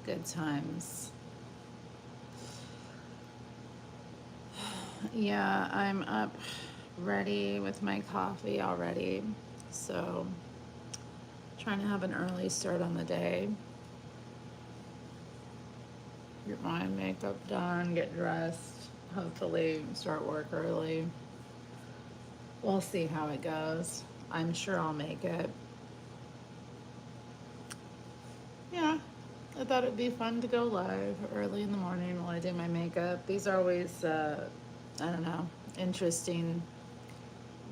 Good times. Yeah, I'm up ready with my coffee already. So, trying to have an early start on the day. Get my makeup done, get dressed, hopefully start work early. We'll see how it goes. I'm sure I'll make it. Yeah, I thought it'd be fun to go live early in the morning while I do my makeup. These are always, I don't know, interesting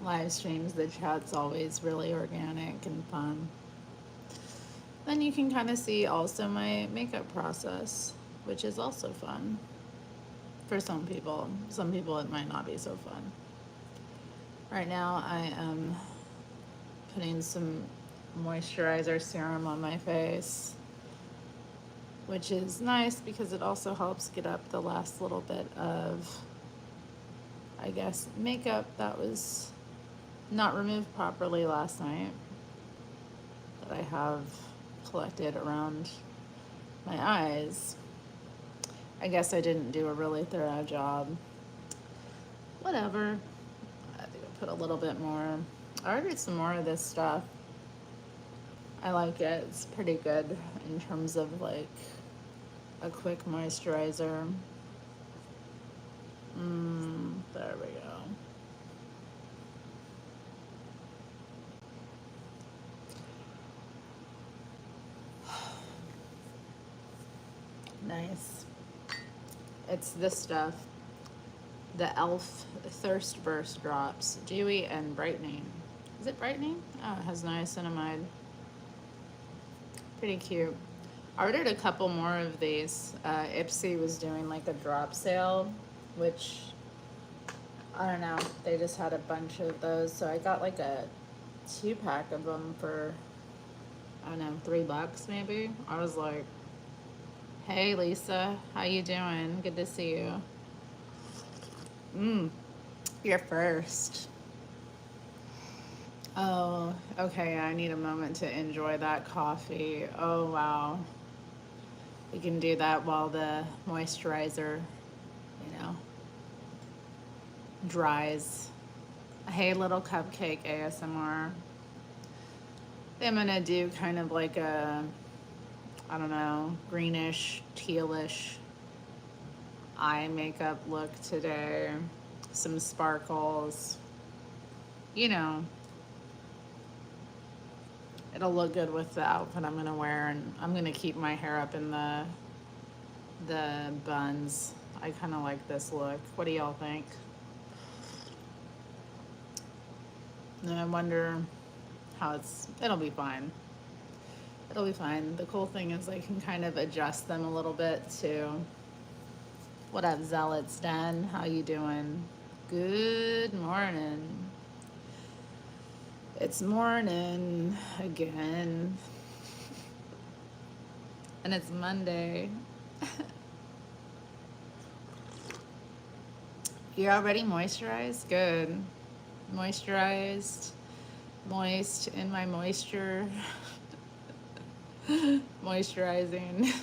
live streams. The chat's always really organic and fun. Then you can kind of see also my makeup process, which is also fun for some people. Some people it might not be so fun. Right now I am putting some moisturizer serum on my face, which is nice because it also helps get up the last little bit of, I guess, makeup that was not removed properly last night that I have collected around my eyes. I guess I didn't do a really thorough job. Whatever. I think I put a little bit more. I ordered some more of this stuff. I like it. It's pretty good in terms of like a quick moisturizer. There we go. Nice. It's this stuff. The e.l.f. Thirst Burst Drops. Dewy and brightening. Is it brightening? Oh, it has niacinamide. Pretty cute. I ordered a couple more of these. Ipsy was doing like a drop sale, which, I don't know, they just had a bunch of those. So I got like a 2-pack of them for, I don't know, $3 maybe. I was like, hey Lisa, how you doing? Good to see you. You're first. Oh, okay, I need a moment to enjoy that coffee. Oh, wow. We can do that while the moisturizer, dries. Hey, little cupcake ASMR. I'm gonna do kind of like a, I don't know, greenish, tealish eye makeup look today. Some sparkles. You know, it'll look good with the outfit I'm gonna wear, and I'm gonna keep my hair up in the buns. I kind of like this look. What do y'all think? And I wonder how it'll be fine. It'll be fine. The cool thing is I can kind of adjust them a little bit to, what up, Zealots Den? How you doing? Good morning. It's morning again. And it's Monday. You're already moisturized? Good. Moisturized. Moist in my moisture. Moisturizing.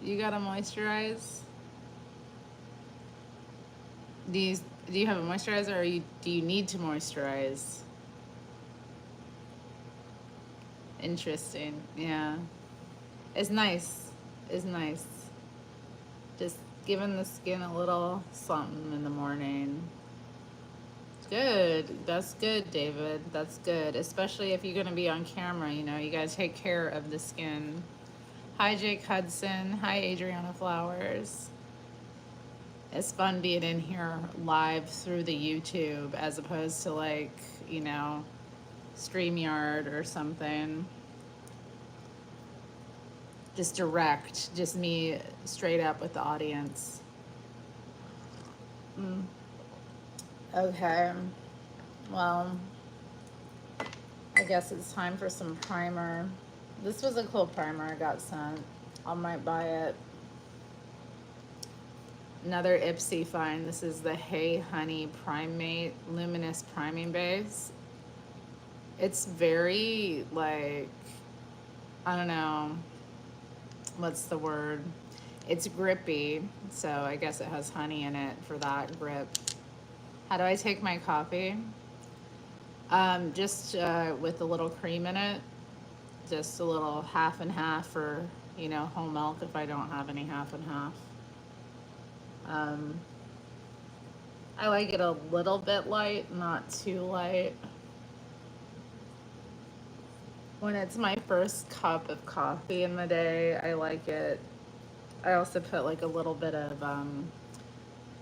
You gotta moisturize? Do you have a moisturizer, or do you need to moisturize? Interesting. Yeah. It's nice. It's nice. Just giving the skin a little something in the morning. Good. That's good, David. That's good. Especially if you're going to be on camera, you got to take care of the skin. Hi, Jake Hudson. Hi, Adriana Flowers. It's fun being in here live through the YouTube as opposed to like, StreamYard or something. Just direct, just me straight up with the audience. Okay, well, I guess it's time for some primer. This was a cool primer I got sent. I might buy it. Another Ipsy find. This is the Hey Honey Primate Luminous Priming Base. It's very, like, I don't know, what's the word? It's grippy, so I guess it has honey in it for that grip. How do I take my coffee? Just with a little cream in it, just a little half and half, or whole milk if I don't have any half and half. Um, I like it a little bit light, not too light. When it's my first cup of coffee in the day, I like it. I also put like a little bit of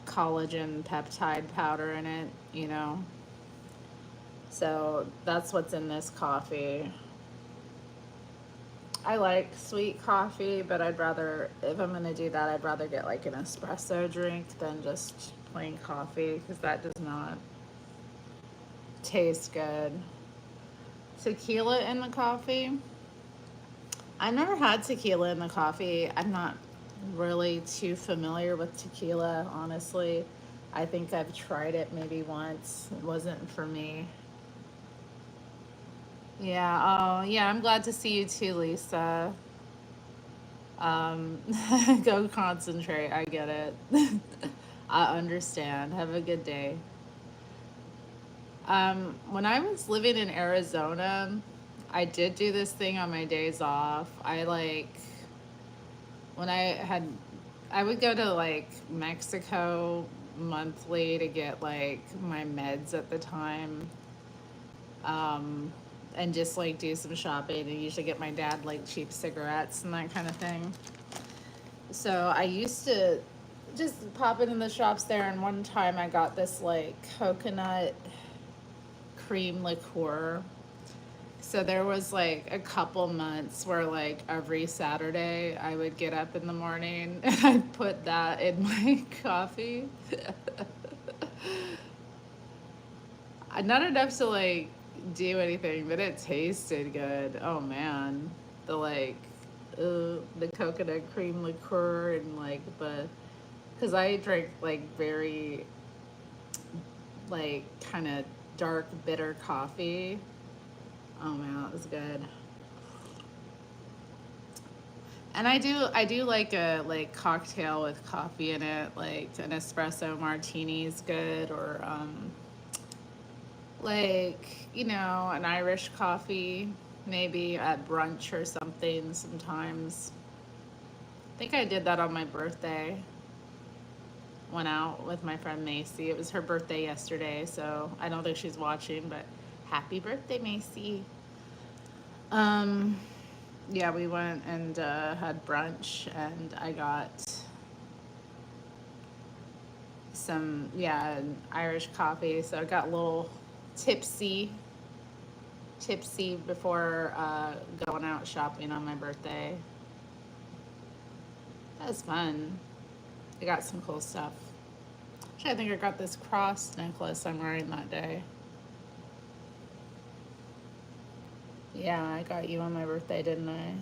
collagen peptide powder in it. So that's what's in this coffee. I like sweet coffee, but if I'm gonna do that, I'd rather get like an espresso drink than just plain coffee, because that does not taste good. Tequila in the coffee. I never had tequila in the coffee. I'm not really too familiar with tequila, honestly. I think I've tried it maybe once. It wasn't for me. Yeah, oh, yeah, I'm glad to see you too, Lisa. Um, go concentrate. I get it. I understand. Have a good day. When I was living in Arizona, I did do this thing on my days off. When I would go to like Mexico monthly to get like my meds at the time, um, and just like do some shopping, and usually get my dad like cheap cigarettes and that kind of thing. So I used to just pop into the shops there, and one time I got this like coconut cream liqueur. So there was like a couple months where like every Saturday I would get up in the morning and I'd put that in my coffee. Not enough to like do anything, but it tasted good. Oh man. The like the coconut cream liqueur, and like because I drink like very like kind of dark bitter coffee. Oh man, that was good. And I do like a like cocktail with coffee in it, like an espresso martini is good, or like an Irish coffee, maybe at brunch or something sometimes. I think I did that on my birthday. Went out with my friend Macy. It was her birthday yesterday, so I don't think she's watching, but happy birthday, Macy. Um, yeah, we went and had brunch, and I got an Irish coffee. So I got a little tipsy, tipsy before going out shopping on my birthday. That was fun. I got some cool stuff. Actually, I think I got this cross necklace I'm wearing that day. Yeah, I got you on my birthday, didn't I?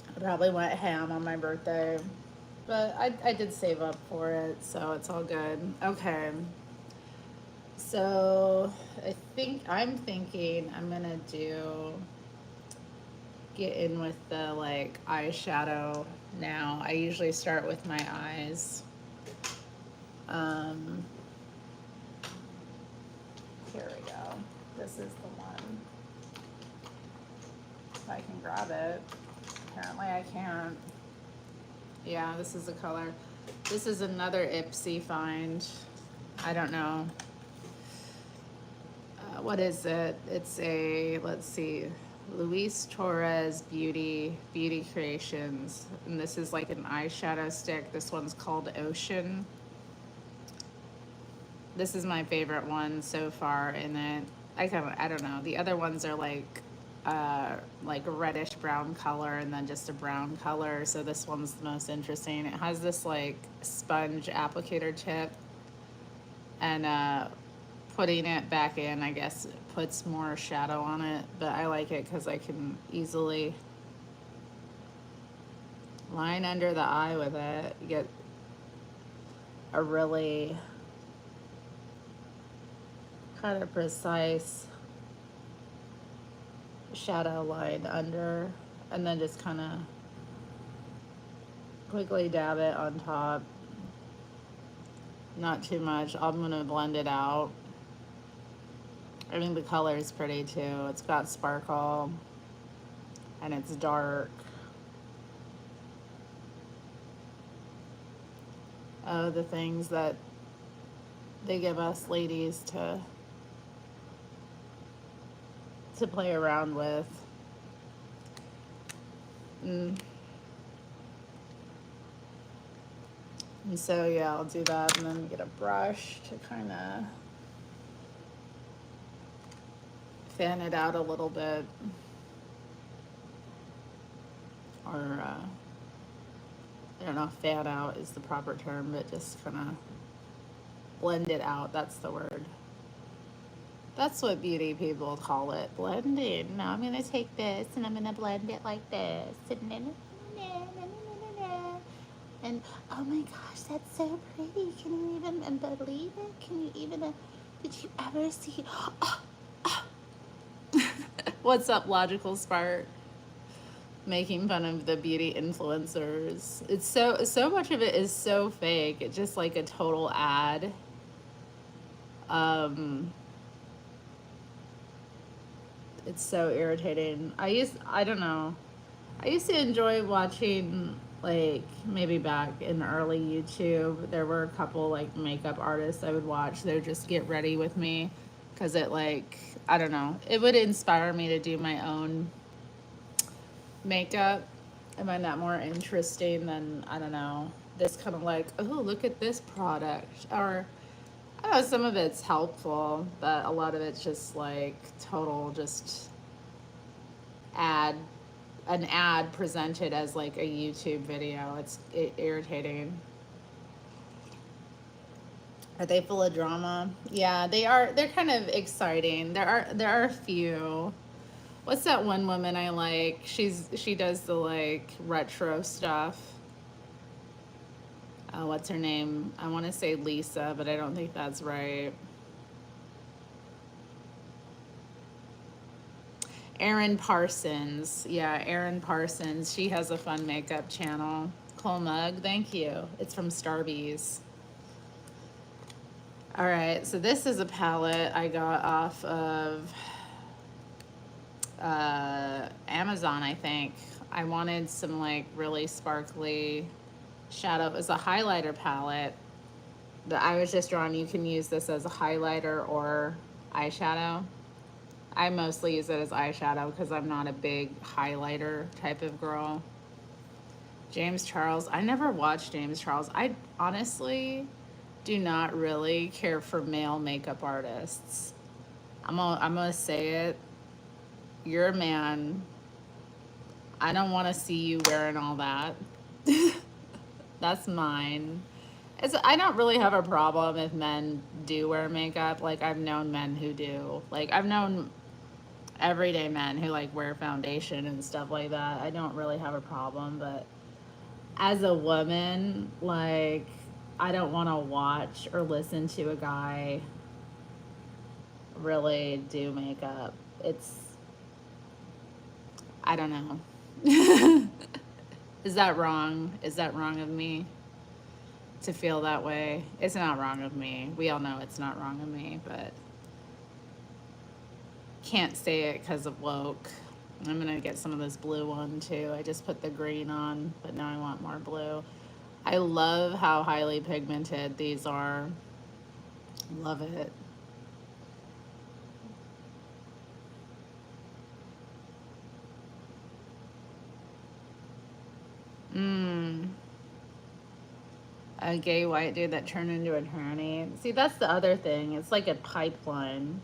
I probably went ham on my birthday, but I did save up for it, so it's all good. Okay, so I'm thinking I'm gonna get in with the like eyeshadow now. I usually start with my eyes. Um, Here we go. This is the one. If I can grab it. Apparently I can't. Yeah, this is the color. This is another Ipsy find. I don't know. What is it? It's let's see, Luis Torres Beauty Creations. And this is like an eyeshadow stick. This one's called Ocean. This is my favorite one so far, and then I don't know. The other ones are like reddish brown color, and then just a brown color. So this one's the most interesting. It has this like sponge applicator tip, and putting it back in, I guess, puts more shadow on it. But I like it because I can easily line under the eye with it. You get a really kind of precise shadow line under, and then just kind of quickly dab it on top. Not too much. I'm gonna blend it out. I think the color is pretty too. It's got sparkle and it's dark. Oh, the things that they give us ladies to play around with. And so yeah, I'll do that and then get a brush to kind of fan it out a little bit. Or I don't know if fan out is the proper term, but just kind of blend it out. That's the word. That's what beauty people call it, blending. Now I'm going to take this and I'm going to blend it like this. And oh my gosh, that's so pretty. Can you even believe it? Can you even, did you ever see? What's up, Logical Spark? Making fun of the beauty influencers. It's so much of it is so fake. It's just like a total ad. It's so irritating. I don't know. I used to enjoy watching, like, maybe back in early YouTube, there were a couple like makeup artists I would watch. They would just get ready with me because it, like, I don't know, it would inspire me to do my own makeup. I find that more interesting than, I don't know, this kind of like, oh, look at this product. Or I don't know, some of it's helpful, but a lot of it's just like total just an ad presented as like a YouTube video. It's irritating. Are they full of drama? Yeah, they are. They're kind of exciting. There are a few. What's that one woman I like? She does the like retro stuff. What's her name? I want to say Lisa, but I don't think that's right. Erin Parsons. Yeah, Erin Parsons. She has a fun makeup channel. Cole Mug, thank you. It's from Starbies. All right, so this is a palette I got off of Amazon, I think. I wanted some like really sparkly shadow. It was a highlighter palette that I was just drawing. You can use this as a highlighter or eyeshadow. I mostly use it as eyeshadow because I'm not a big highlighter type of girl. James Charles. I never watched James Charles. I honestly do not really care for male makeup artists. I'm gonna say it. You're a man. I don't want to see you wearing all that. That's mine. I don't really have a problem if men do wear makeup. Like, I've known men who do. Like, I've known everyday men who like wear foundation and stuff like that. I don't really have a problem, but as a woman, like, I don't want to watch or listen to a guy really do makeup. I don't know. Is that wrong? Is that wrong of me to feel that way? It's not wrong of me. We all know it's not wrong of me, but can't say it because of woke. I'm gonna get some of this blue one too. I just put the green on, but now I want more blue. I love how highly pigmented these are. Love it. A gay white dude that turned into a tranny. See, that's the other thing. It's like a pipeline,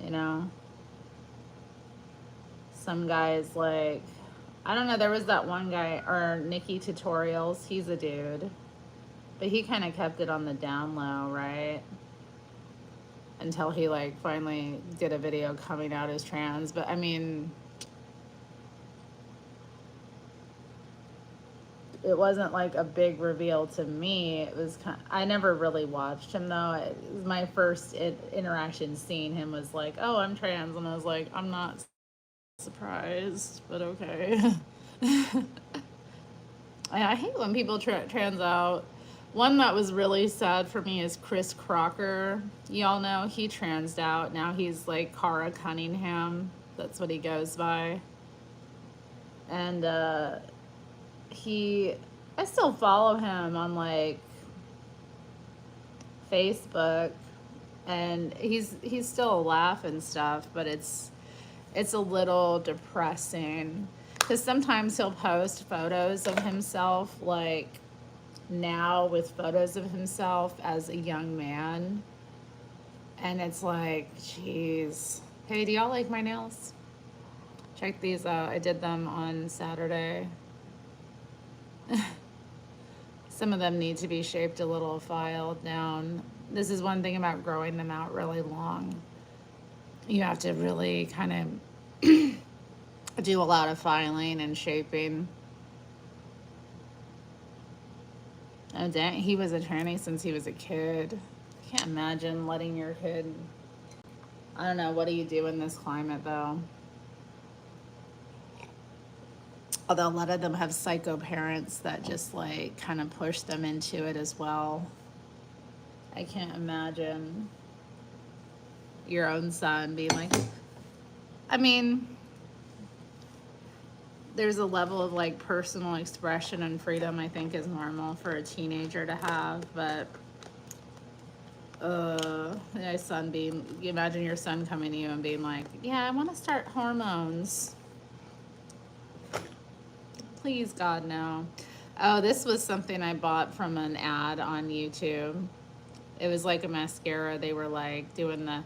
you know? Some guys like, I don't know, there was that one guy, or Nikki Tutorials, he's a dude. But he kind of kept it on the down low, right? Until he like finally did a video coming out as trans. But I mean, it wasn't like a big reveal to me. It was I never really watched him though. It was my first interaction seeing him was like, oh, I'm trans, and I was like, I'm not surprised, but okay. I hate when people trans out. One that was really sad for me is Chris Crocker. Y'all know he transed out. Now he's like Cara Cunningham. That's what he goes by. And he, I still follow him on like Facebook, and he's still a laugh and stuff, but it's a little depressing because sometimes he'll post photos of himself like now with photos of himself as a young man, and it's like, geez. Hey, do y'all like my nails? Check these out. I did them on Saturday. Some of them need to be shaped a little, filed down. This is one thing about growing them out really long. You have to really kind of do a lot of filing and shaping. Oh, dang, he was a tranny since he was a kid. I can't imagine letting your kid. I don't know. What do you do in this climate, though? Although a lot of them have psycho parents that just like kind of push them into it as well. I can't imagine your own son being like, I mean, there's a level of like personal expression and freedom I think is normal for a teenager to have, but my son being, you imagine your son coming to you and being like, yeah, I want to start hormones. Please, God, no. Oh, this was something I bought from an ad on YouTube. It was like a mascara. They were like doing the,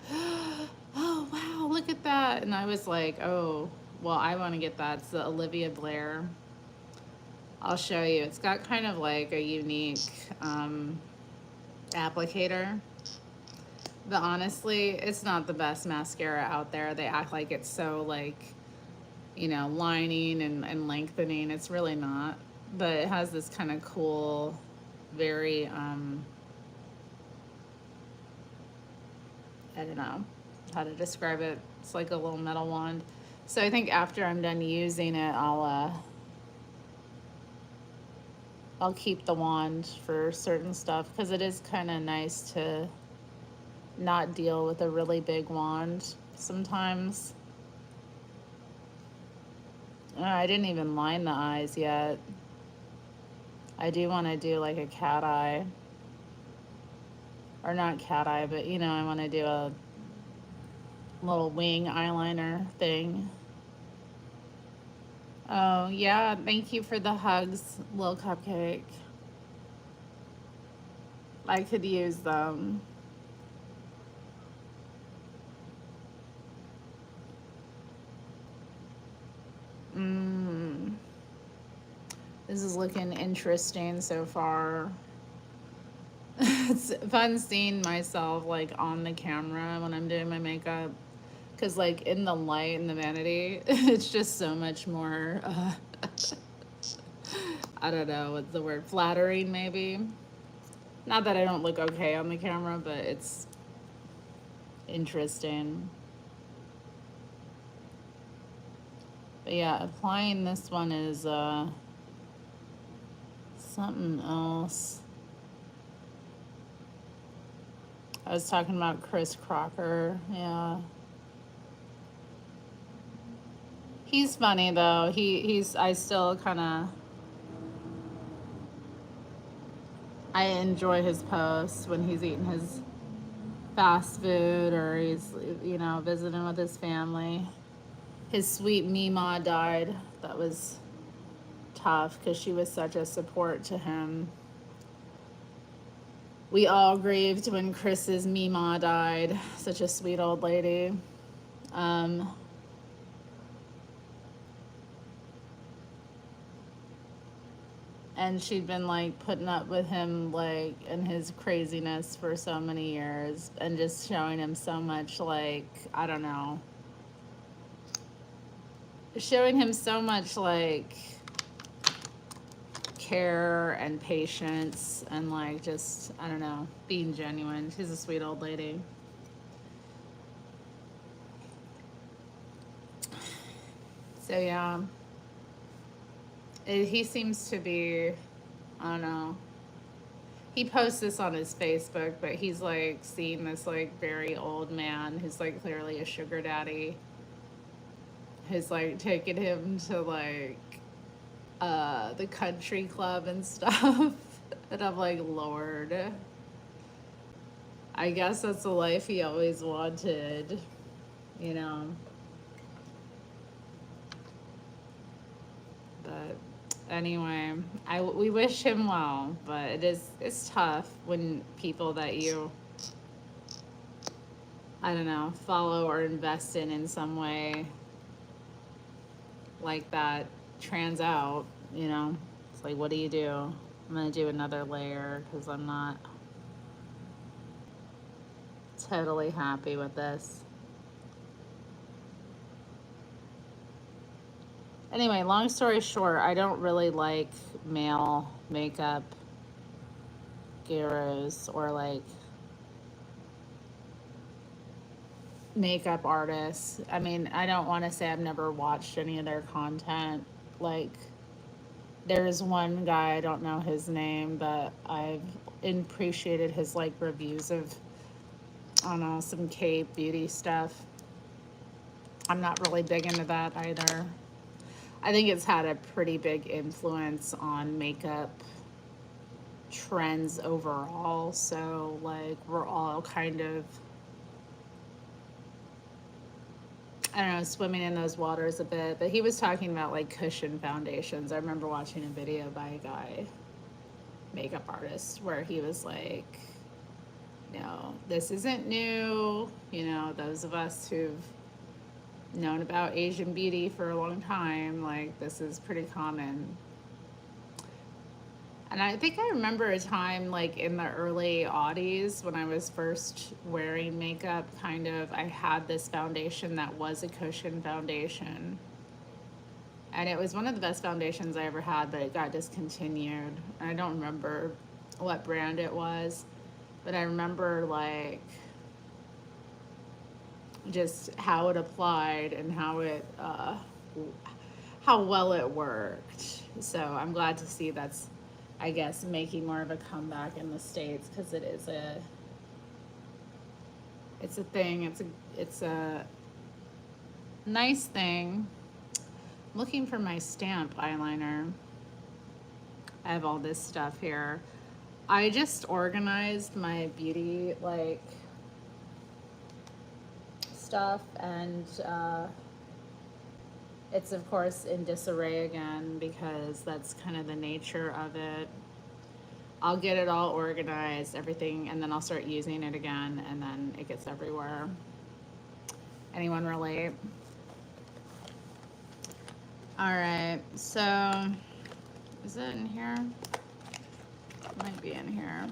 oh, wow, look at that. And I was like, oh, well, I want to get that. It's the Olivia Blair. I'll show you. It's got kind of like a unique applicator. But honestly, it's not the best mascara out there. They act like it's so like, you know, lining and lengthening. It's really not. But it has this kind of cool, very, I don't know how to describe it. It's like a little metal wand. So I think after I'm done using it, I'll keep the wand for certain stuff because it is kind of nice to not deal with a really big wand sometimes. I didn't even line the eyes yet. I do want to do like a cat eye. Or not cat eye, but you know, I want to do a little wing eyeliner thing. Oh, yeah, thank you for the hugs, little cupcake. I could use them. This is looking interesting so far. It's fun seeing myself like on the camera when I'm doing my makeup, because like in the light and the vanity, it's just so much more I don't know what's the word, flattering maybe. Not that I don't look okay on the camera, but it's interesting. But yeah, applying this one is something else. I was talking about Chris Crocker. Yeah. He's funny though. I still kind of, I enjoy his posts when he's eating his fast food or he's, you know, visiting with his family. His sweet Mima died. That was tough because she was such a support to him. We all grieved when Chris's Mima died. Such a sweet old lady. And she'd been like putting up with him like in his craziness for so many years and just showing him so much like, I don't know, showing him so much like care and patience and like just, I don't know, being genuine. She's a sweet old lady. So yeah, he seems to be, I don't know. He posts this on his Facebook, but he's like seeing this like very old man who's like clearly a sugar daddy, who's like taking him to like the country club and stuff. And I'm like, Lord, I guess that's the life he always wanted, you know. But anyway, we wish him well, but it's tough when people that you, I don't know, follow or invest in some way like that trans out, you know. It's like, what do you do? I'm gonna do another layer because I'm not totally happy with this. Anyway, long story short, I don't really like male makeup gurus or like makeup artists. I mean, I don't want to say I've never watched any of their content. Like, there's one guy, I don't know his name, but I've appreciated his like reviews of, I don't know, some K beauty stuff. I'm not really big into that either. I think it's had a pretty big influence on makeup trends overall. So, like, we're all kind of, I don't know, swimming in those waters a bit. But he was talking about like cushion foundations. I remember watching a video by a guy, makeup artist, where he was like, you know, this isn't new. You know, those of us who've known about Asian beauty for a long time, like, this is pretty common. And I think I remember a time like in the early aughties when I was first wearing makeup, kind of, I had this foundation that was a cushion foundation. And it was one of the best foundations I ever had, but it got discontinued. I don't remember what brand it was, but I remember like just how it applied and how well it worked. So I'm glad to see that's, I guess, making more of a comeback in the States, because it's a thing. It's a nice thing. I'm looking for my stamp eyeliner. I have all this stuff here. I just organized my beauty like stuff, and it's of course in disarray again because that's kind of the nature of it. I'll get it all organized, everything, and then I'll start using it again, and then it gets everywhere. Anyone relate? All right, so is it in here? It might be in here.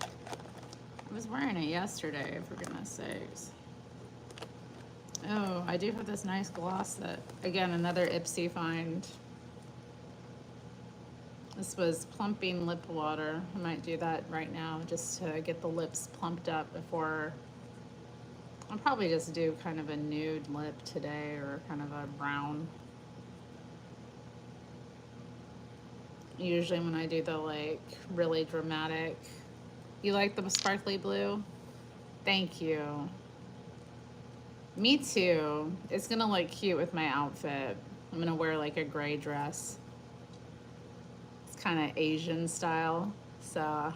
I was wearing it yesterday, for goodness sakes. Oh, I do have this nice gloss that, again, another Ipsy find. This was plumping lip water. I might do that right now just to get the lips plumped up before. I'll probably just do kind of a nude lip today, or kind of a brown. Usually when I do the like really dramatic. You like the sparkly blue? Thank you. Me too. It's gonna look cute with my outfit. I'm gonna wear like a gray dress. It's kind of Asian style, so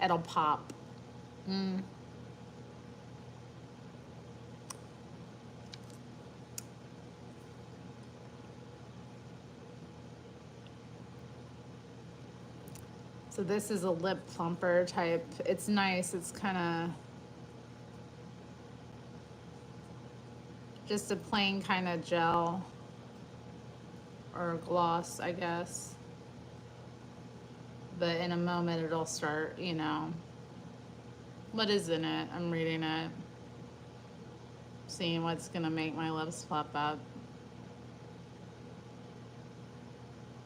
it'll pop. Mm. So this is a lip plumper type. It's nice. It's kind of just a plain kind of gel or gloss, I guess. But in a moment it'll start, you know. What is in it? I'm reading it. Seeing what's gonna make my lips pop up.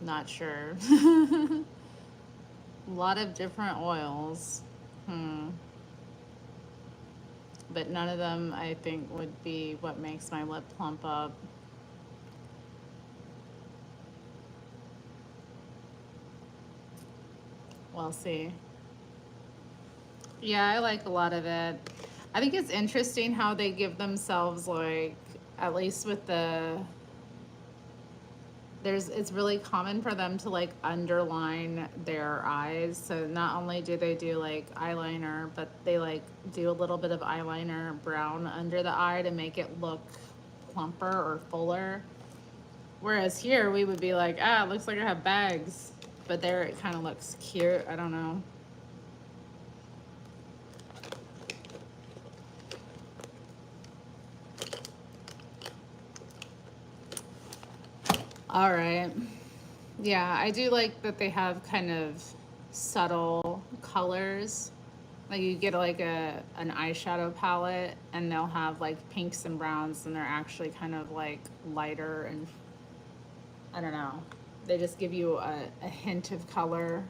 Not sure. A lot of different oils. Hmm. But none of them I think would be what makes my lip plump up. We'll see. Yeah, I like a lot of it. I think it's interesting how they give themselves like, at least with the, it's really common for them to like underline their eyes. So not only do they do like eyeliner, but they like do a little bit of eyeliner brown under the eye to make it look plumper or fuller. Whereas here we would be like, ah, it looks like I have bags. But there it kind of looks cute. I don't know. All right. Yeah, I do like that they have kind of subtle colors. Like you get like an eyeshadow palette and they'll have like pinks and browns and they're actually kind of like lighter and I don't know. They just give you a hint of color.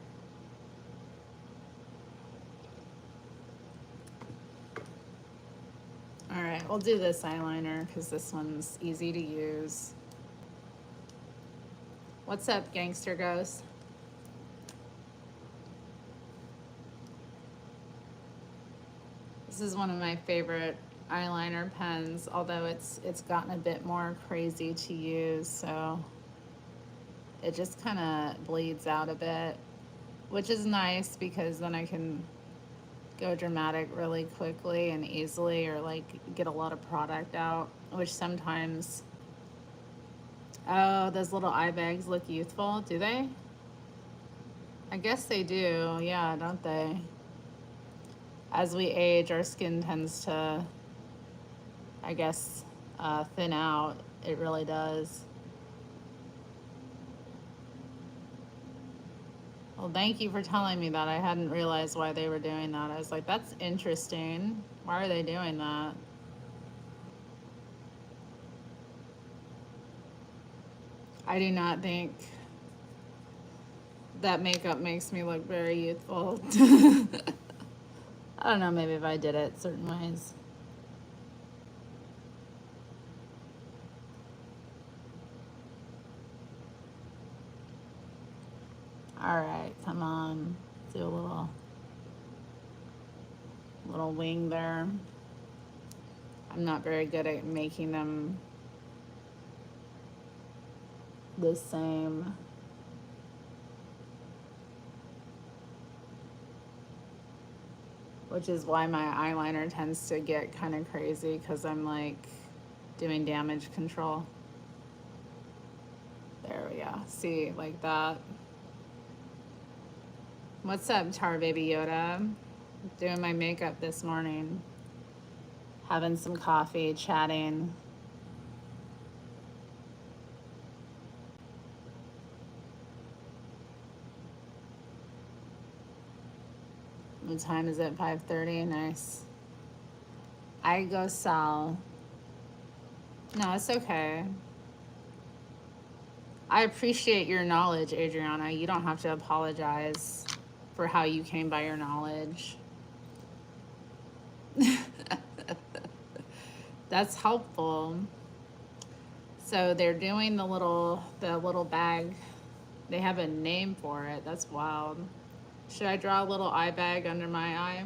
All right, we'll do this eyeliner because this one's easy to use. What's up, Gangster Ghost? This is one of my favorite eyeliner pens, although it's gotten a bit more crazy to use, so it just kind of bleeds out a bit, which is nice because then I can go dramatic really quickly and easily, or like get a lot of product out, which sometimes, oh, those little eye bags look youthful, do they? I guess they do, yeah, don't they? As we age, our skin tends to, I guess, thin out. It really does. Well, thank you for telling me that. I hadn't realized why they were doing that. I was like, that's interesting. Why are they doing that? I do not think that makeup makes me look very youthful. I don't know, maybe if I did it certain ways. All right, come on. Do a little wing there. I'm not very good at making them the same. Which is why my eyeliner tends to get kind of crazy because I'm like doing damage control. There we go. See, like that. What's up, Tar Baby Yoda? Doing my makeup this morning. Having some coffee, chatting. What time is it? 5:30. Nice. I go Sal. No, it's okay. I appreciate your knowledge, Adriana. You don't have to apologize for how you came by your knowledge. That's helpful. So they're doing the little bag. They have a name for it. That's wild. Should I draw a little eye bag under my eye?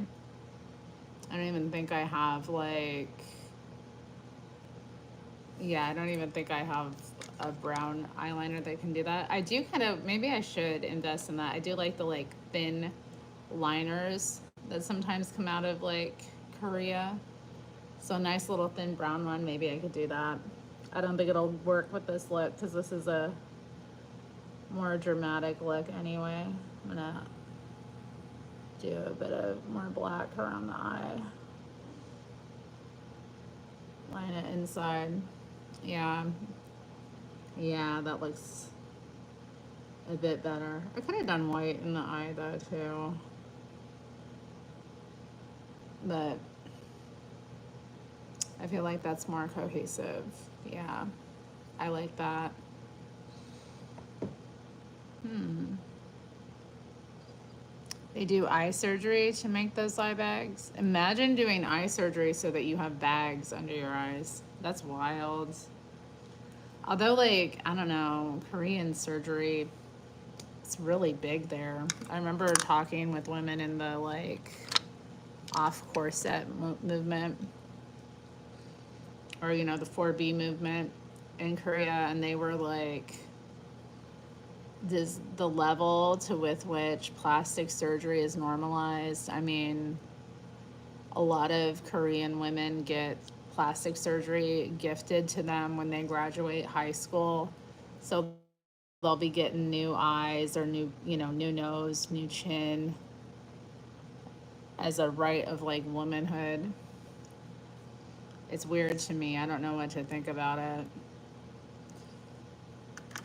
I don't even think I have like, yeah, I don't even think I have a brown eyeliner that can do that. I do kind of, maybe I should invest in that. I do like the like thin liners that sometimes come out of like Korea. So a nice little thin brown one, maybe I could do that. I don't think it'll work with this look because this is a more dramatic look anyway. I'm gonna do a bit of more black around the eye. Line it inside. Yeah. Yeah, that looks a bit better. I could have done white in the eye though too. But I feel like that's more cohesive. Yeah, I like that. They do eye surgery to make those eye bags. Imagine doing eye surgery so that you have bags under your eyes. That's wild. Although, like, I don't know, Korean surgery, it's really big there. I remember talking with women in the, like, off corset movement, or, you know, the 4B movement in Korea, and they were like, this, the level to with which plastic surgery is normalized. I mean, a lot of Korean women get plastic surgery gifted to them when they graduate high school. So they'll be getting new eyes or new, you know, new nose, new chin as a rite of like womanhood. It's weird to me. I don't know what to think about it.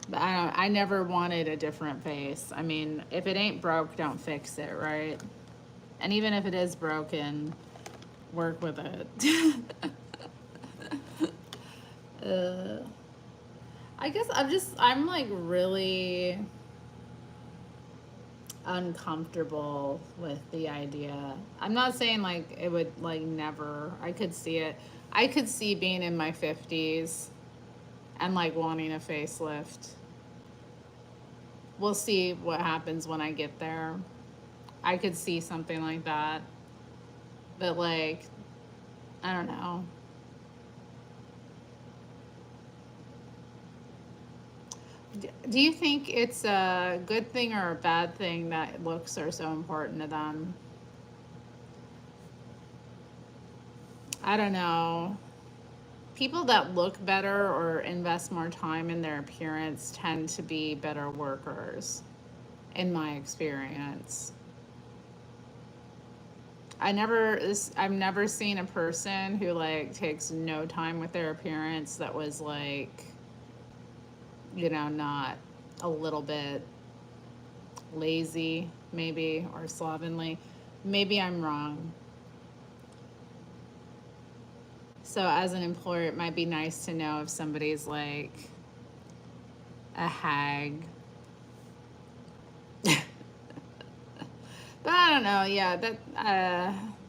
But I never wanted a different face. I mean, if it ain't broke, don't fix it, right? And even if it is broken, work with it. I guess I'm like really uncomfortable with the idea. I'm not saying like it would like never, I could see it. I could see being in my 50s and like wanting a facelift. We'll see what happens when I get there. I could see something like that. But like, I don't know. Do you think it's a good thing or a bad thing that looks are so important to them? I don't know. People that look better or invest more time in their appearance tend to be better workers, in my experience. I've never seen a person who like takes no time with their appearance that was like, you know, not a little bit lazy, maybe, or slovenly. Maybe I'm wrong. So, as an employer, it might be nice to know if somebody's like a hag. But I don't know. Yeah,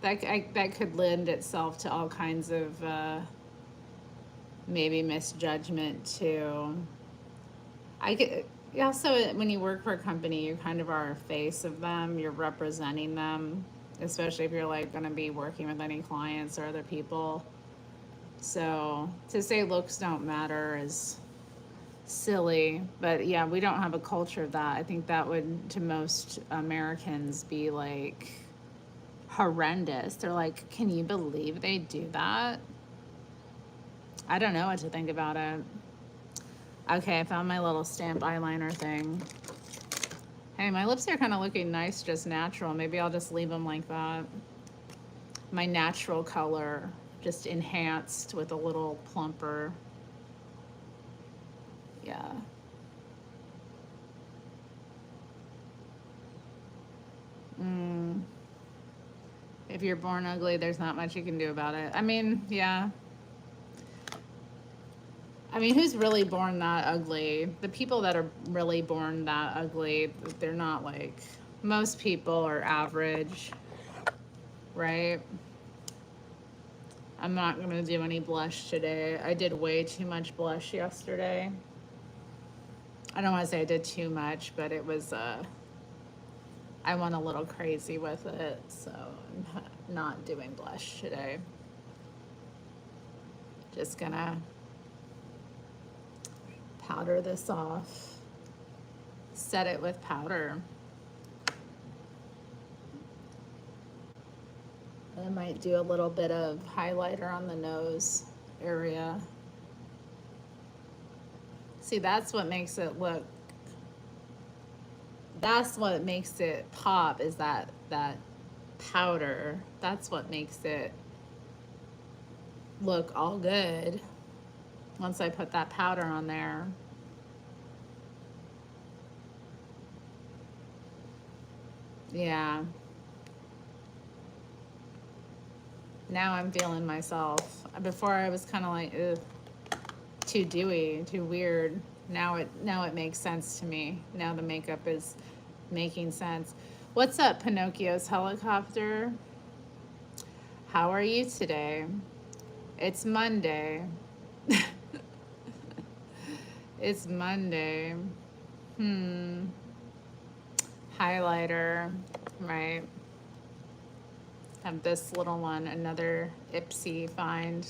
that could lend itself to all kinds of maybe misjudgment too. I could also, when you work for a company, you kind of are a face of them. You're representing them, especially if you're like going to be working with any clients or other people. So to say looks don't matter is silly, but yeah, we don't have a culture of that. I think that would, to most Americans, be like horrendous. They're like, can you believe they do that? I don't know what to think about it. Okay, I found my little stamp eyeliner thing. Hey, my lips are kind of looking nice, just natural. Maybe I'll just leave them like that. My natural color, just enhanced with a little plumper. Yeah. If you're born ugly, there's not much you can do about it. I mean, yeah. I mean, who's really born that ugly? The people that are really born that ugly, they're not like, most people are average, right? I'm not going to do any blush today. I did way too much blush yesterday. I don't want to say I did too much, but it was, I went a little crazy with it, so I'm not doing blush today. Just gonna powder this off, set it with powder. I might do a little bit of highlighter on the nose area. See, that's what makes it look, that's what makes it pop, is that powder. That's what makes it look all good once I put that powder on there. Yeah. Now I'm feeling myself. Before I was kind of like, ugh, too dewy, too weird. Now it makes sense to me. Now the makeup is making sense. What's up, Pinocchio's helicopter? How are you today? It's Monday. It's Monday. Hmm. Highlighter, right? Have this little one, another Ipsy find,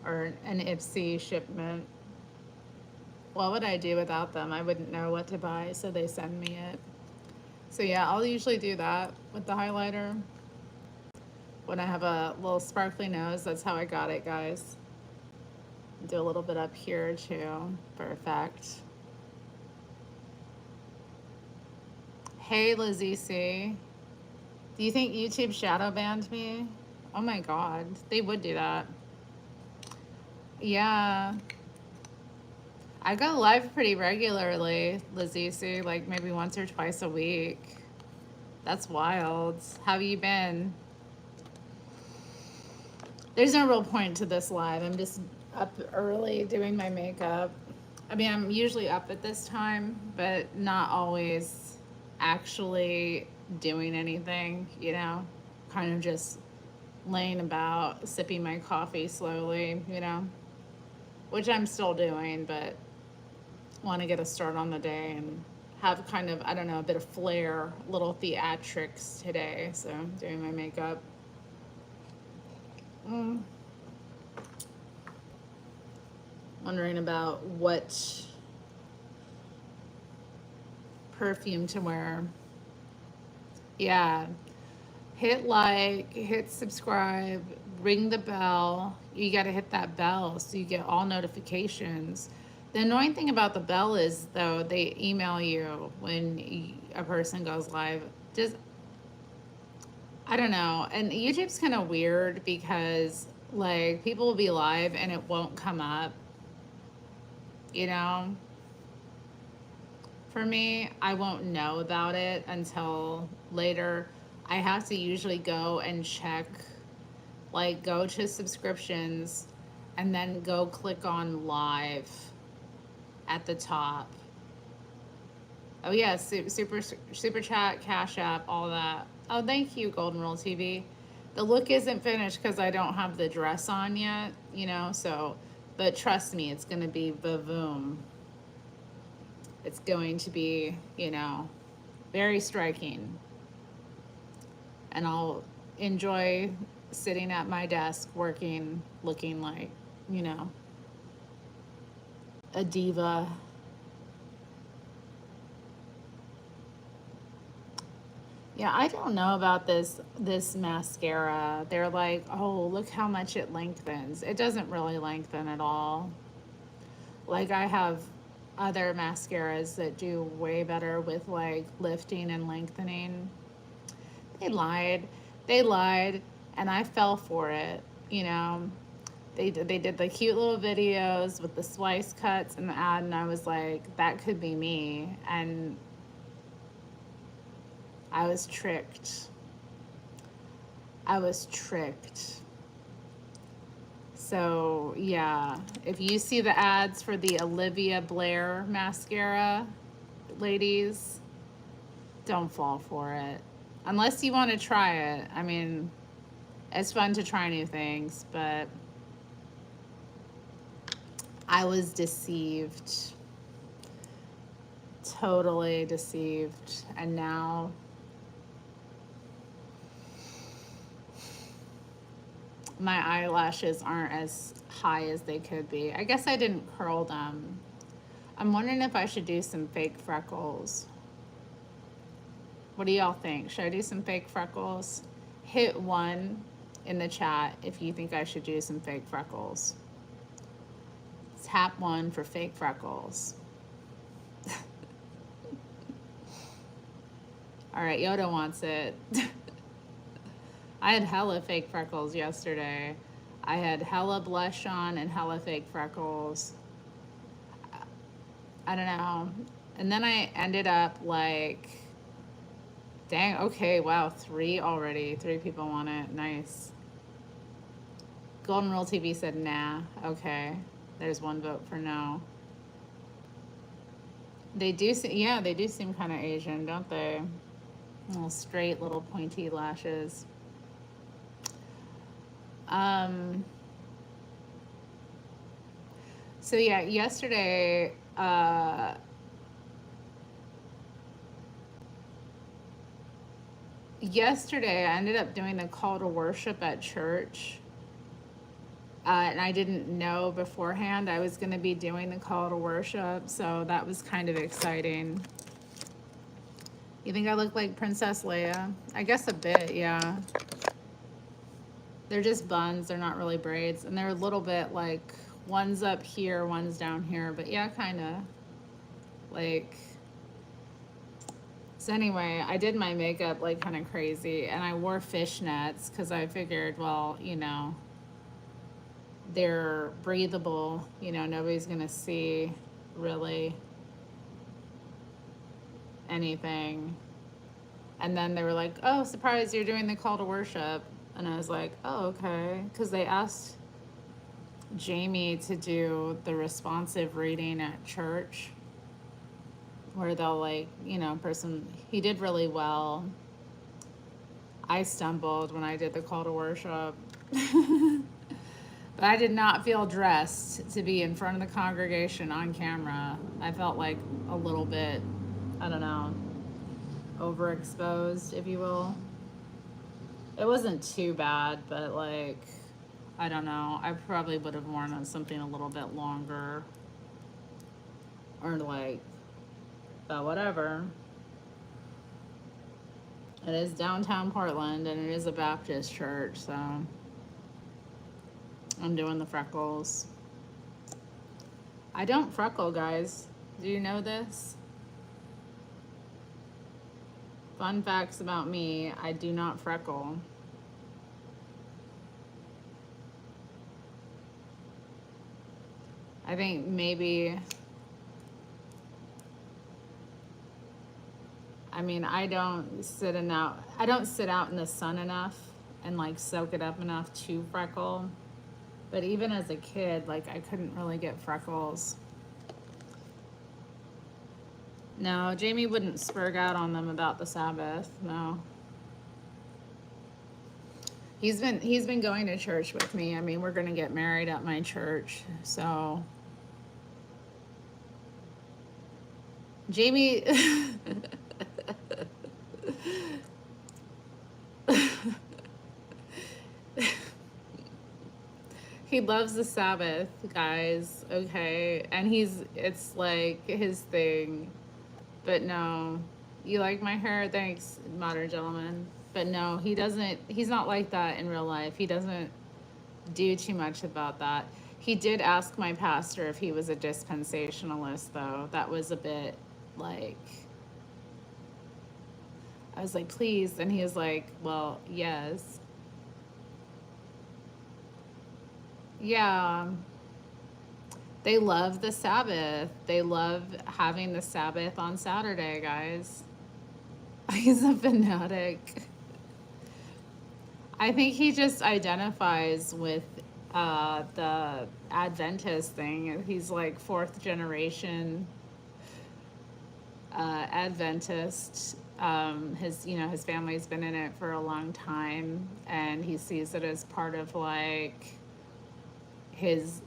or an Ipsy shipment. What would I do without them? I wouldn't know what to buy, so they send me it. So yeah, I'll usually do that with the highlighter. When I have a little sparkly nose, that's how I got it, guys. Do a little bit up here too. Perfect. Hey, Lizzie C. Do you think YouTube shadow banned me? Oh my God, they would do that. Yeah. I go live pretty regularly, Lizzie C, like maybe once or twice a week. That's wild. How have you been? There's no real point to this live. I'm just up early doing my makeup. I mean, I'm usually up at this time, but not always actually doing anything, you know? Kind of just laying about, sipping my coffee slowly, you know? Which I'm still doing, but want to get a start on the day and have kind of, I don't know, a bit of flair, little theatrics today. So doing my makeup. Wondering about what perfume to wear. Yeah. Hit like, hit subscribe, ring the bell. You got to hit that bell so you get all notifications. The annoying thing about the bell is, though, they email you when a person goes live. Just, I don't know. And YouTube's kind of weird because, like, people will be live and it won't come up, you know? For me, I won't know about it until later. I have to usually go and check, like, go to subscriptions and then go click on live at the top. Oh yeah, super chat, cash app, all that. Oh, thank you, Golden Rule TV. The look isn't finished because I don't have the dress on yet, you know. So, but trust me, it's gonna be boom. It's going to be, you know, very striking, and I'll enjoy sitting at my desk working, looking like, you know, a diva. Yeah, I don't know about this mascara. They're like, "Oh, look how much it lengthens." It doesn't really lengthen at all. Like, I have other mascaras that do way better with like lifting and lengthening. They lied. They lied and I fell for it, you know. They did the cute little videos with the slice cuts and the ad, and I was like, that could be me, and I was tricked. I was tricked. So, yeah, if you see the ads for the Olivia Blair mascara, ladies, don't fall for it. Unless you want to try it. I mean, it's fun to try new things, but I was deceived. Totally deceived. And now my eyelashes aren't as high as they could be. I guess I didn't curl them. I'm wondering if I should do some fake freckles. What do y'all think? Should I do some fake freckles? Hit 1 in the chat if you think I should do some fake freckles. Tap 1 for fake freckles. All right, Yoda wants it. I had hella fake freckles yesterday. I had hella blush on and hella fake freckles. I don't know. And then I ended up like, dang, okay, wow, 3 already. 3 people want it. Nice. Golden Rule TV said nah. Okay. There's 1 vote for no. They do seem, yeah, they do seem kind of Asian, don't they? Little straight, little pointy lashes. Um, so yeah, yesterday I ended up doing the call to worship at church. And I didn't know beforehand I was going to be doing the call to worship, so that was kind of exciting. You think I look like Princess Leia? I guess a bit, yeah. They're just buns, they're not really braids, and they're a little bit like one's up here, one's down here, but yeah, kind of like. So anyway, I did my makeup like kind of crazy, and I wore fishnets because I figured, well, they're breathable, nobody's gonna see really anything. And then they were like, oh, surprise, you're doing the call to worship. And I was like, oh, okay. Because they asked Jamie to do the responsive reading at church where they'll, like, he did really well. I stumbled when I did the call to worship. But I did not feel dressed to be in front of the congregation on camera. I felt like a little bit, I don't know, overexposed, if you will. It wasn't too bad, but like, I don't know. I probably would have worn something a little bit longer. Or like, but whatever. It is downtown Portland and it is a Baptist church, so I'm doing the freckles. I don't freckle, guys. Do you know this? Fun facts about me, I do not freckle. I think maybe, I mean, I don't sit out in the sun enough and like soak it up enough to freckle. But even as a kid, like I couldn't really get freckles. No, Jamie wouldn't spurg out on them about the Sabbath. No. He's been going to church with me. I mean, we're going to get married at my church. So Jamie he loves the Sabbath, guys. Okay. And it's like his thing. But no. You like my hair? Thanks, modern gentleman. But no, he's not like that in real life. He doesn't do too much about that. He did ask my pastor if he was a dispensationalist, though. That was a bit like, I was like, please. And he was like, well, yes. Yeah. They love the Sabbath. They love having the Sabbath on Saturday, guys. He's a fanatic. I think he just identifies with the Adventist thing. He's like fourth generation Adventist. His family's been in it for a long time, and he sees it as part of like his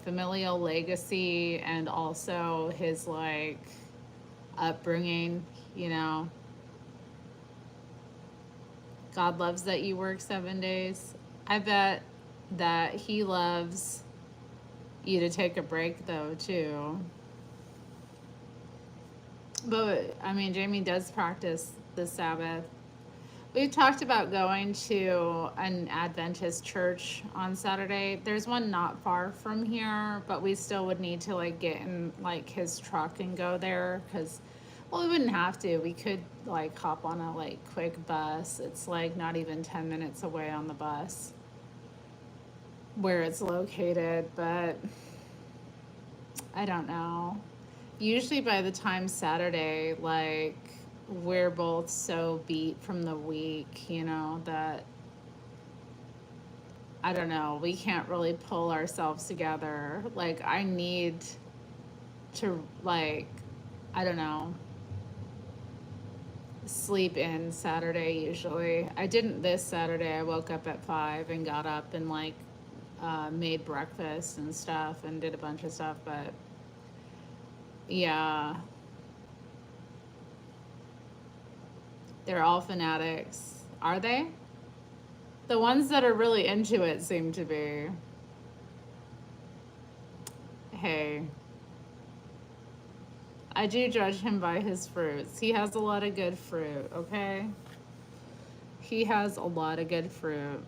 familial legacy and also his like upbringing. God loves that you work 7 days. I bet that he loves you to take a break though too. But I mean, Jamie does practice the Sabbath. We've talked about going to an Adventist church on Saturday. There's one not far from here, but we still would need to like get in like his truck and go there because, well, we wouldn't have to. We could like hop on a like quick bus. It's like not even 10 minutes away on the bus where it's located, but I don't know. Usually by the time Saturday, like we're both so beat from the week, that I don't know, we can't really pull ourselves together. Like I need to like I don't know, sleep in Saturday usually. I didn't this Saturday. I woke up at 5 and got up and like made breakfast and stuff and did a bunch of stuff. But yeah, they're all fanatics. Are they? The ones that are really into it seem to be. Hey, I do judge him by his fruits. He has a lot of good fruit, okay? He has a lot of good fruit.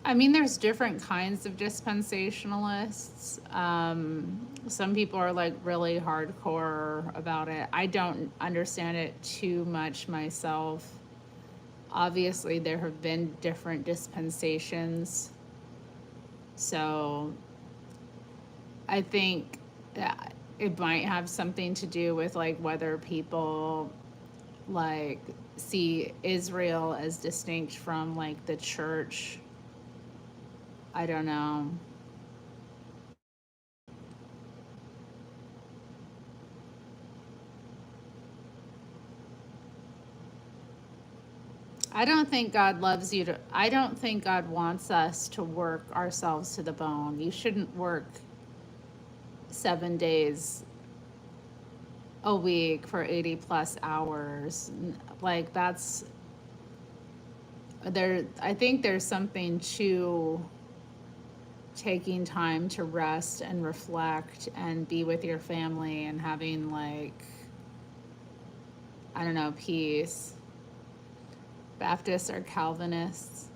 I mean, there's different kinds of dispensationalists. Some people are like really hardcore about it. I don't understand it too much myself. Obviously, there have been different dispensations. So I think that it might have something to do with like whether people like see Israel as distinct from like the church. I don't know. I don't think God loves you to, I don't think God wants us to work ourselves to the bone. You shouldn't work 7 days a week for 80 plus hours. Like that's there, I think there's something to taking time to rest and reflect and be with your family and having like, I don't know, peace. Baptists or Calvinists.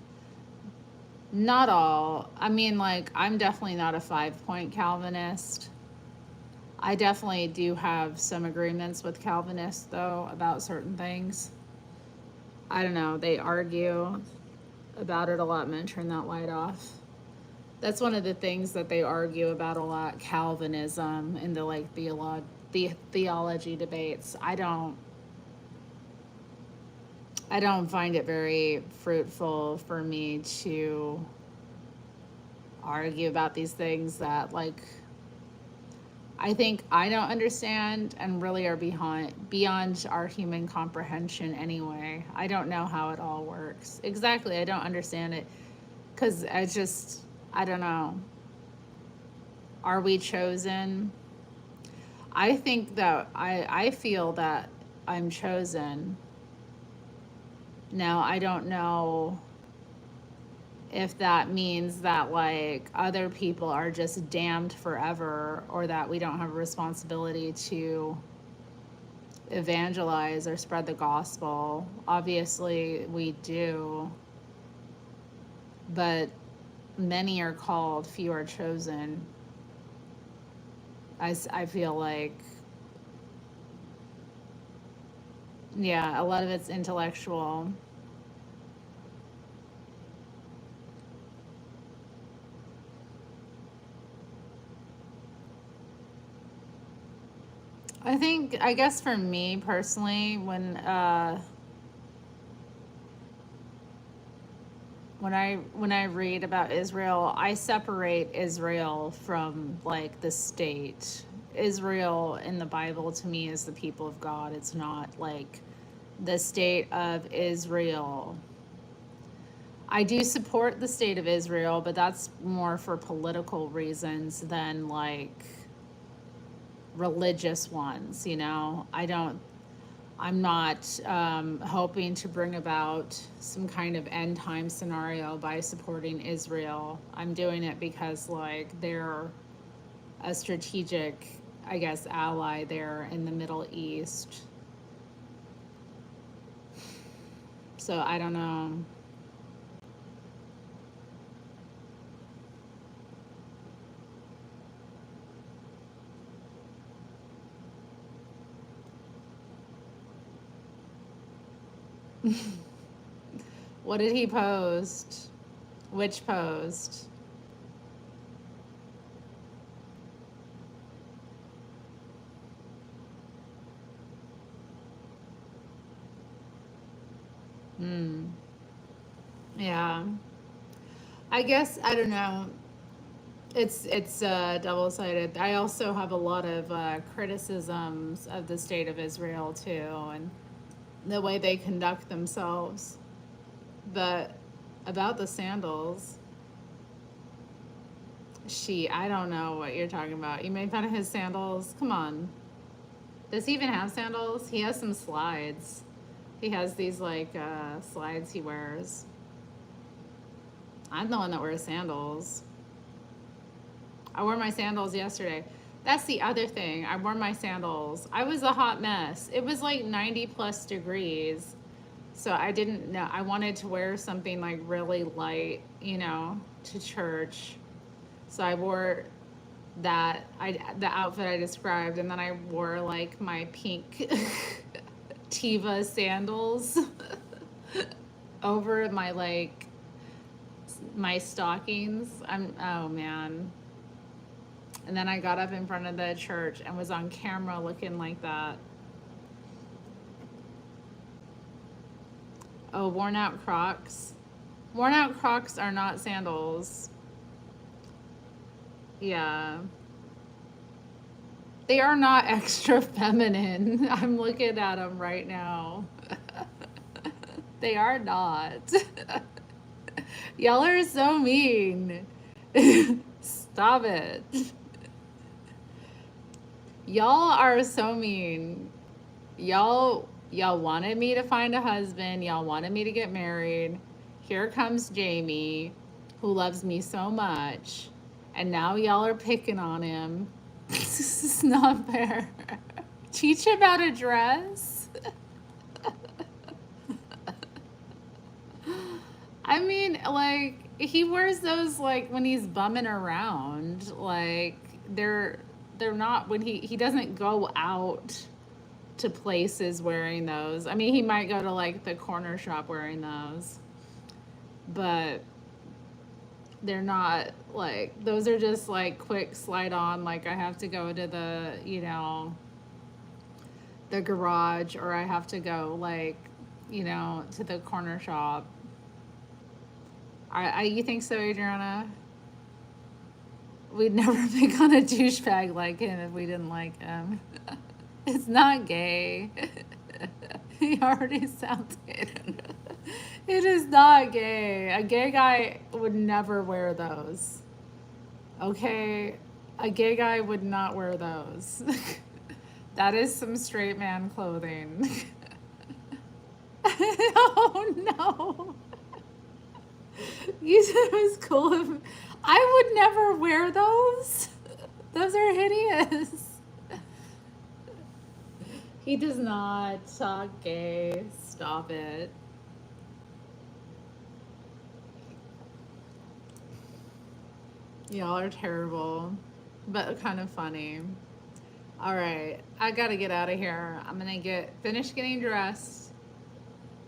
Not all. I mean, like, I'm definitely not a 5 point Calvinist. I definitely do have some agreements with Calvinists, though, about certain things. I don't know. They argue about it a lot. I'm going to turn that light off. That's one of the things that they argue about a lot, Calvinism and the like the theology debates. I don't find it very fruitful for me to argue about these things that like I think I don't understand and really are beyond our human comprehension anyway. I don't know how it all works. Exactly, I don't understand it cuz I don't know. Are we chosen? I think that I feel that I'm chosen. Now, I don't know if that means that like other people are just damned forever or that we don't have a responsibility to evangelize or spread the gospel. Obviously, we do, but many are called, few are chosen. I feel like, yeah, a lot of it's intellectual. I guess for me personally, when I read about Israel, I separate Israel from like the state. Israel in the Bible to me is the people of God. It's not like the state of Israel. I do support the state of Israel, but that's more for political reasons than like religious ones, you know? I'm not hoping to bring about some kind of end time scenario by supporting Israel. I'm doing it because, like, they're a strategic, I guess, ally there in the Middle East. So I don't know. What did he post? Which post? Hmm. Yeah. I guess, I don't know. It's double-sided. I also have a lot of criticisms of the state of Israel too, and the way they conduct themselves. But about the sandals, I don't know what you're talking about. You made fun of his sandals. Come on. Does he even have sandals? He has some slides. He has these like slides he wears. I'm the one that wears sandals. I wore my sandals yesterday. That's the other thing. I wore my sandals. I was a hot mess. It was like 90 plus degrees. So I didn't know. I wanted to wear something like really light, to church. So I wore the outfit I described, and then I wore like my pink Tiva sandals over my stockings. Oh man. And then I got up in front of the church and was on camera looking like that. Oh, worn out Crocs. Worn out Crocs are not sandals. Yeah. They are not extra feminine. I'm looking at them right now. They are not. Y'all are so mean. Stop it. Y'all are so mean. Y'all wanted me to find a husband. Y'all wanted me to get married. Here comes Jamie, who loves me so much. And now y'all are picking on him. This is not fair. Teach him how to dress. I mean, like, he wears those like when he's bumming around. Like they're not when he doesn't go out to places wearing those. I mean, he might go to like the corner shop wearing those. But they're not like those are just like quick slide on, like I have to go to the garage, or I have to go like, to the corner shop. You think so, Adriana? We'd never pick on a douchebag like him if we didn't like him. It's not gay. He already sounded. It is not gay. A gay guy would never wear those. Okay? A gay guy would not wear those. That is some straight man clothing. Oh no. You said it was cool. I would never wear those. Those are hideous. He does not talk gay. Stop it. Y'all are terrible, but kind of funny. All right, I gotta get out of here. I'm gonna finish getting dressed.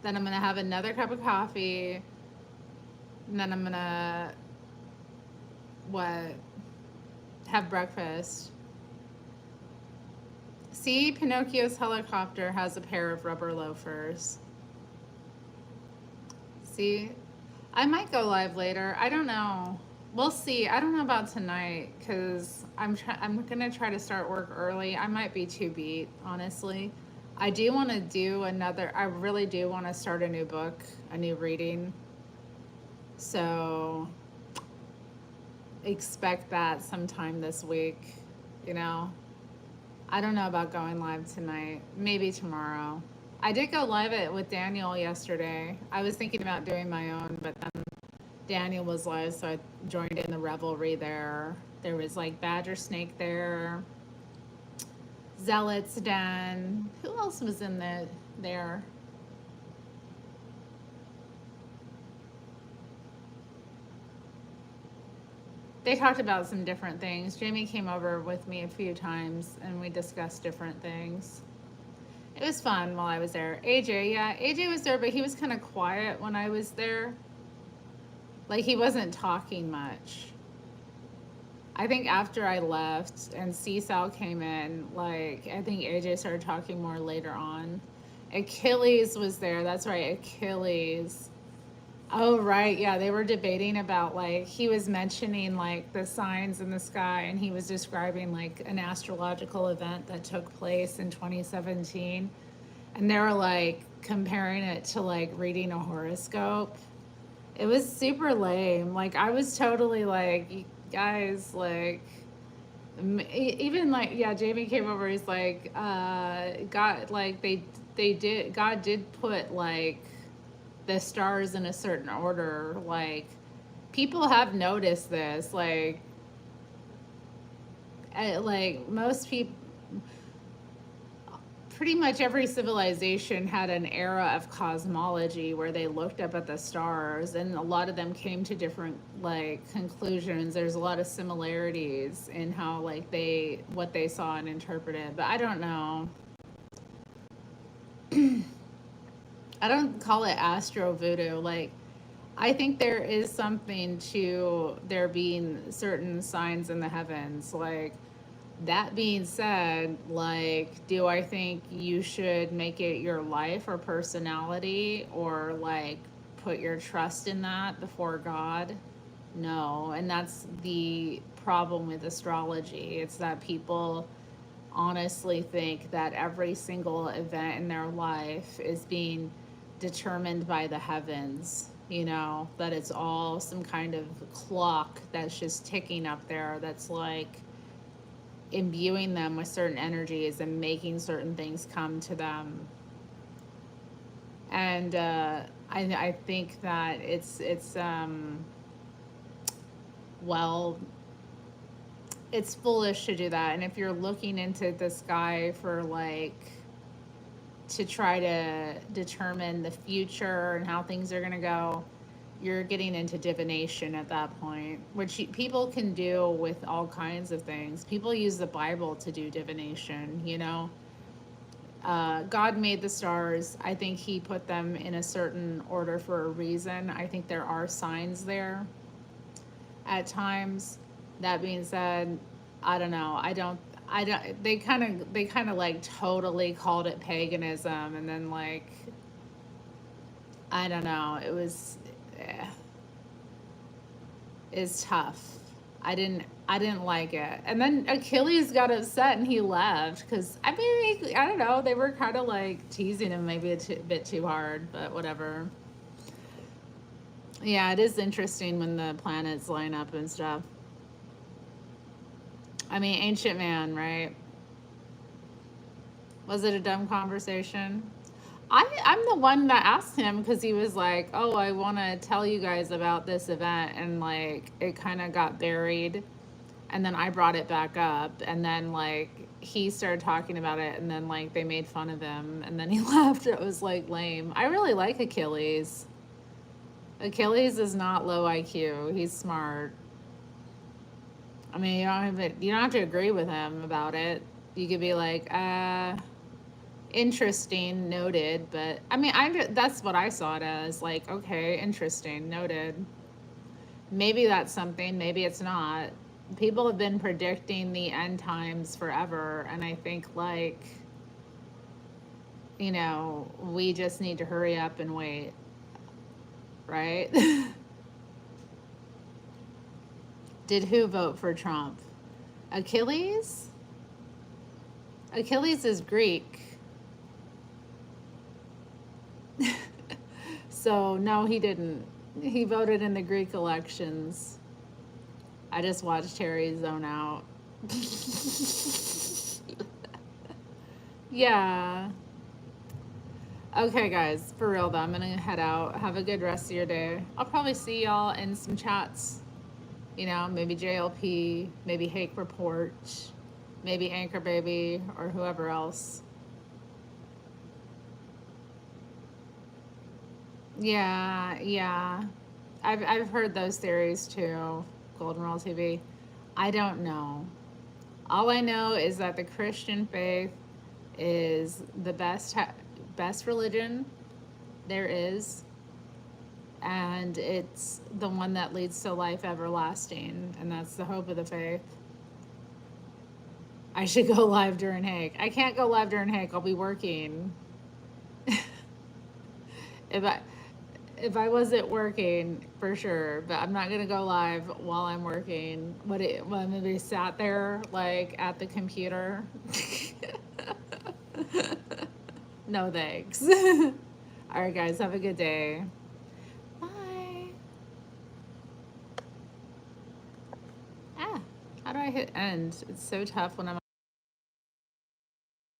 Then I'm gonna have another cup of coffee. And then I'm gonna what? Have breakfast. See, Pinocchio's helicopter has a pair of rubber loafers. See, I might go live later. I don't know. We'll see. I don't know about tonight because I'm gonna try to start work early. I might be too beat, honestly. I do want to do another. I really do want to start a new book, a new reading. So expect that sometime this week. You know, I don't know about going live tonight. Maybe tomorrow. I did go live with Daniel yesterday. I was thinking about doing my own, but then Daniel was live, so I joined in the revelry there. There was like Badger Snake there, Zealot's Den. Who else was in there? They talked about some different things. Jamie came over with me a few times and we discussed different things. It was fun while I was there. AJ was there, but he was kind of quiet when I was there. Like he wasn't talking much. I think after I left and CSAL came in, like I think AJ started talking more later on. Achilles was there. That's right, Achilles. Oh, right. Yeah, they were debating about like he was mentioning like the signs in the sky and he was describing like an astrological event that took place in 2017 and they were like comparing it to like reading a horoscope. It was super lame. Like I was totally like, "You guys, like even like yeah, Jamie came over. He's like, God, like they did. God did put like the stars in a certain order. Like people have noticed this. Like most people, pretty much every civilization had an era of cosmology where they looked up at the stars and a lot of them came to different like conclusions. There's a lot of similarities in how like they what they saw and interpreted, but I don't know. I don't call it astro voodoo. Like I think there is something to there being certain signs in the heavens. Like that being said, like, do I think you should make it your life or personality or like put your trust in that before God? No. And that's the problem with astrology. It's that people honestly think that every single event in their life is being determined by the heavens, you know, that it's all some kind of clock that's just ticking up there that's like imbuing them with certain energies and making certain things come to them. And I think that well, it's foolish to do that. And if you're looking into the sky for like to try to determine the future and how things are going to go, you're getting into divination at that point, which people can do with all kinds of things. People use the Bible to do divination, you know. God made the stars. I think he put them in a certain order for a reason. I think there are signs there at times. That being said, I don't know. I don't they kind of like totally called it paganism and then like I don't know. It was eh, it's tough. I didn't like it. And then Achilles got upset and he left cuz I mean, I don't know, they were kind of like teasing him maybe bit too hard, but whatever. Yeah, it is interesting when the planets line up and stuff. I mean, ancient man, right? Was it a dumb conversation? I'm the one that asked him because he was like, "Oh, I want to tell you guys about this event," and like it kind of got buried, and then I brought it back up, and then like he started talking about it, and then like they made fun of him, and then he left. It was like lame. I really like Achilles. Achilles is not low IQ. He's smart. I mean, you don't have to agree with him about it. You could be like, interesting, noted, but I mean, that's what I saw it as. Like, okay, interesting, noted. Maybe that's something, maybe it's not. People have been predicting the end times forever, and I think, like, we just need to hurry up and wait, right? Did who vote for Trump? Achilles? Achilles is Greek. So, no, he didn't. He voted in the Greek elections. I just watched Terry zone out. Yeah. Okay, guys, for real though, I'm gonna head out. Have a good rest of your day. I'll probably see y'all in some chats. Maybe JLP, maybe Hake Report, maybe Anchor Baby, or whoever else. Yeah, yeah. I've heard those theories too. Golden Rule TV. I don't know. All I know is that the Christian faith is the best religion there is, and it's the one that leads to life everlasting, and that's the hope of the faith. I should go live during Hake. I can't go live during Hake. I'll be working. if I if I wasn't working, for sure, but I'm not gonna go live while I'm working. When I'm gonna be sat there like at the computer. No thanks. All right, guys, have a good day. Bye. Ah, how do I hit end? It's so tough when I'm